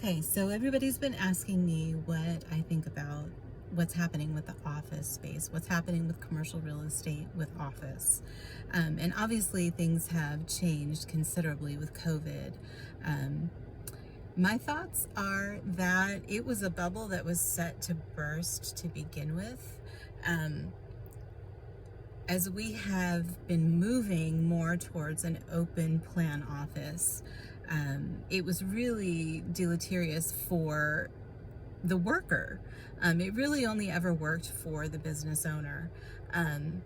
Okay, so everybody's been asking me what I think about what's happening with the office space, what's happening with commercial real estate with office. And obviously, things have changed considerably with COVID. Um, my thoughts are that it was a bubble that was set to burst to begin with. Um, as we have been moving more towards an open plan office, it was really deleterious for the worker. It really only ever worked for the business owner. Um,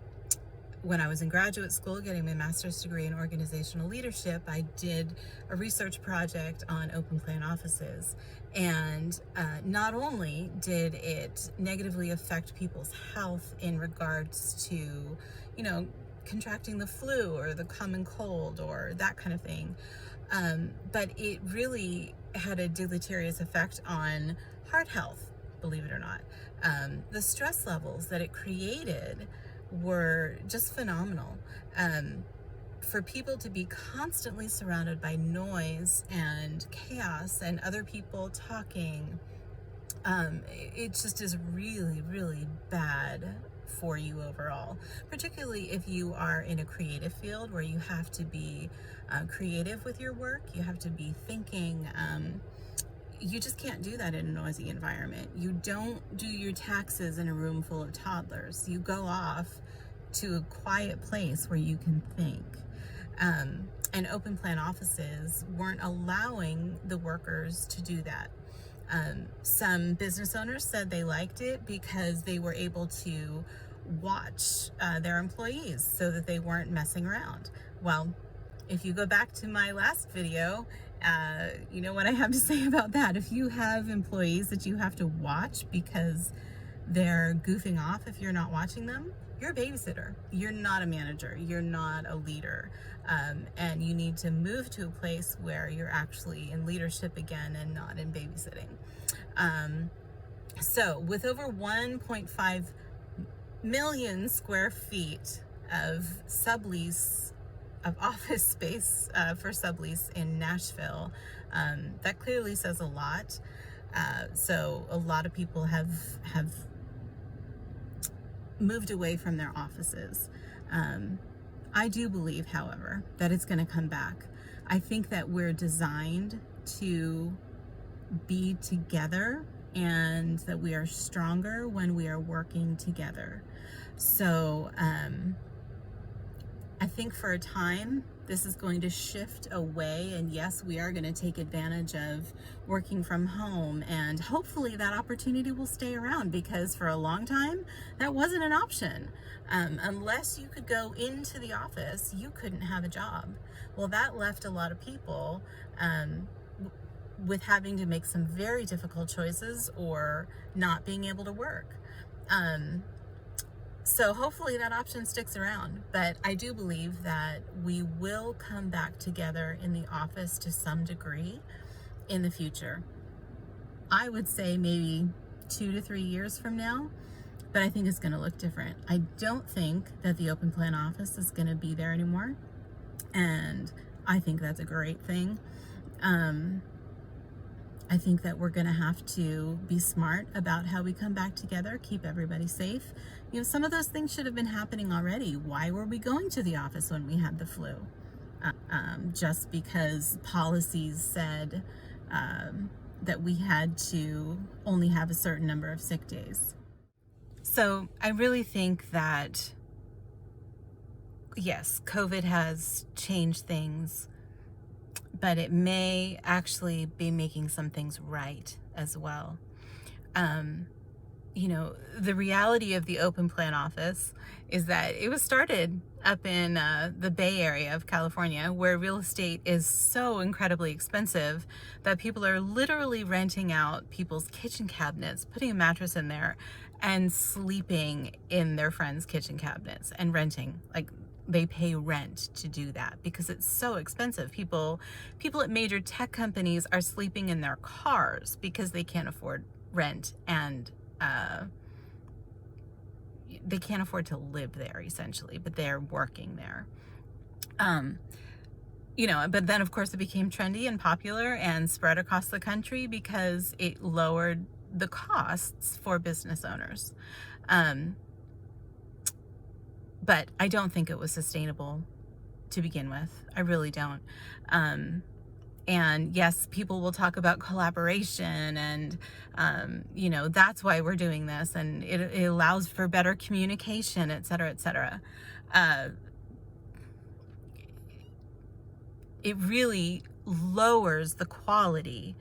when I was in graduate school getting my master's degree in organizational leadership, I did a research project on open plan offices. And not only did it negatively affect people's health in regards to, contracting the flu or the common cold or that kind of thing, but it really had a deleterious effect on heart health, believe it or not. The stress levels that it created were just phenomenal. For people to be constantly surrounded by noise and chaos and other people talking, it just is really, really bad for you overall, particularly if you are in a creative field where you have to be creative with your work. You have to be thinking. You just can't do that in a noisy environment. You don't do your taxes in a room full of toddlers. You go off to a quiet place where you can think. And open plan offices weren't allowing the workers to do that. Some business owners said they liked it because they were able to watch their employees so that they weren't messing around. Well, if you go back to my last video, you know what I have to say about that. If you have employees that you have to watch because they're goofing off if you're not watching them, you're a babysitter. You're not a manager. You're not a leader. And you need to move to a place where you're actually in leadership again and not in babysitting. So with over 1.5 million square feet of sublease of office space for sublease in Nashville, that clearly says a lot. So a lot of people have moved away from their offices. I do believe, however, that it's going to come back. I think that we're designed to be together and that we are stronger when we are working together. So I think for a time, this is going to shift away, and yes, we are going to take advantage of working from home, and hopefully that opportunity will stay around, because for a long time, that wasn't an option. Unless you could go into the office, you couldn't have a job. Well, that left a lot of people with having to make some very difficult choices or not being able to work. So hopefully that option sticks around, but I do believe that we will come back together in the office to some degree in the future. I would say maybe 2 to 3 years from now, but I think it's going to look different. I don't think that the open plan office is going to be there anymore, and I think that's a great thing. I think that we're going to have to be smart about how we come back together, keep everybody safe. Some of those things should have been happening already. Why were we going to the office when we had the flu? Just because policies said that we had to only have a certain number of sick days. So I really think that, yes, COVID has changed things, but it may actually be making some things right as well. The reality of the open plan office is that it was started up in the Bay Area of California, where real estate is so incredibly expensive that people are literally renting out people's kitchen cabinets, putting a mattress in there, and sleeping in their friends' kitchen cabinets and renting. Like, they pay rent to do that because it's so expensive. People at major tech companies are sleeping in their cars because they can't afford rent, and they can't afford to live there essentially, but they're working there. but then of course it became trendy and popular and spread across the country because it lowered the costs for business owners. Um, but I don't think it was sustainable to begin with. I really don't. And yes, people will talk about collaboration and, that's why we're doing this. And it allows for better communication, et cetera, et cetera. It really lowers the quality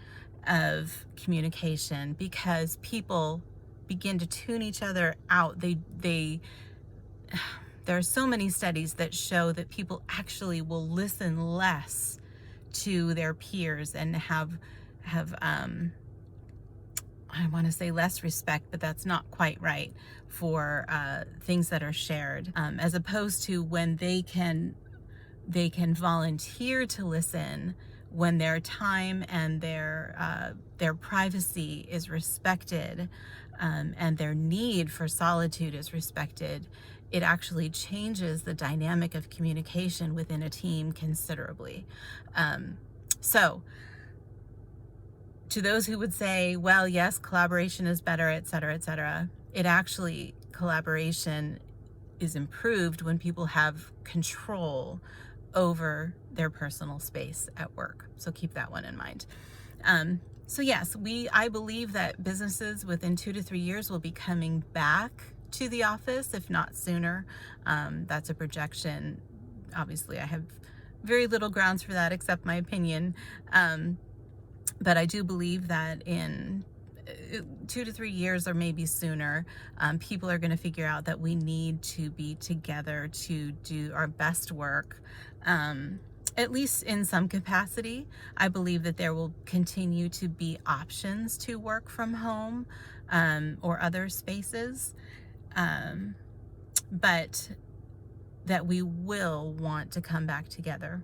of communication because people begin to tune each other out. There are so many studies that show that people actually will listen less to their peers and have I want to say less respect, but that's not quite right, for things that are shared, as opposed to when they can volunteer to listen, when their time and their privacy is respected, and their need for solitude is respected. It actually changes the dynamic of communication within a team considerably. So to those who would say, well, yes, collaboration is better, et cetera, it actually, collaboration is improved when people have control over their personal space at work. So keep that one in mind. So yes, I believe that businesses within 2 to 3 years will be coming back to the office, if not sooner. That's a projection. Obviously, I have very little grounds for that except my opinion. But I do believe that in 2 to 3 years, or maybe sooner, people are going to figure out that we need to be together to do our best work, at least in some capacity. I believe that there will continue to be options to work from home, or other spaces, but that we will want to come back together.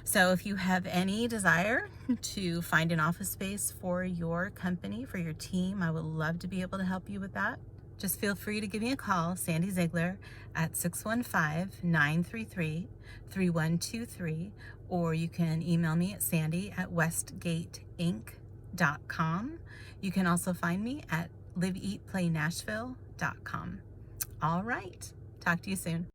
So if you have any desire to find an office space for your company, for your team, I would love to be able to help you with that. Just feel free to give me a call, Sandy Ziegler, at 615-933-3123, or you can email me at sandy@westgateinc.com. You can also find me at liveeatplaynashville.com. All right. Talk to you soon.